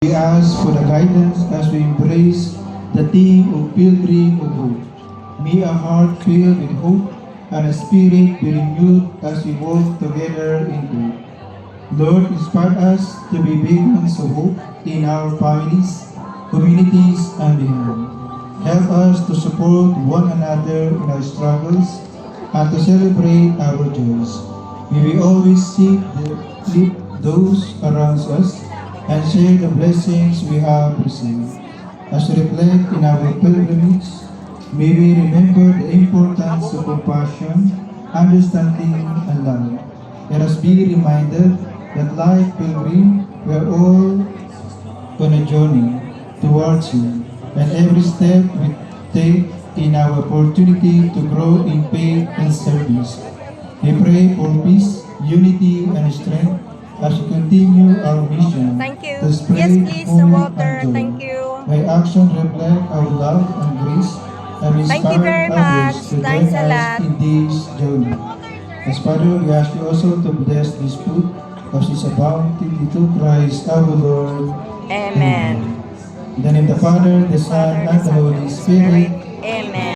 We ask for the guidance as we embrace the theme of Pilgrim of Hope. May a heart filled with hope and a spirit be renewed as we walk together in faith. Lord, inspire us to be beacons of hope in our families, communities, and beyond. Help us to support one another in our struggles and to celebrate our joys. May we always seek to lift those around us and share the blessings we have received. As we reflect in our pilgrimage, may we remember the importance of compassion, understanding, and love. Let us be reminded that like pilgrim, we are all on a journey towards you, and every step we take in our opportunity to grow in faith and service. We pray for peace, unity, and strength as we continue our mission Thank you. to spread Yes, please, hope water. and joy. Thank you. May action reflect our love and grace and Thank you inspire very others much. to join Thanks a us lot. in this journey. As Father, we ask you also to bless this food as it's a bounty to Christ our Lord. Amen. In the name of the Father, the Son, Father, and the the Son, Holy and the Spirit. Spirit. Amen.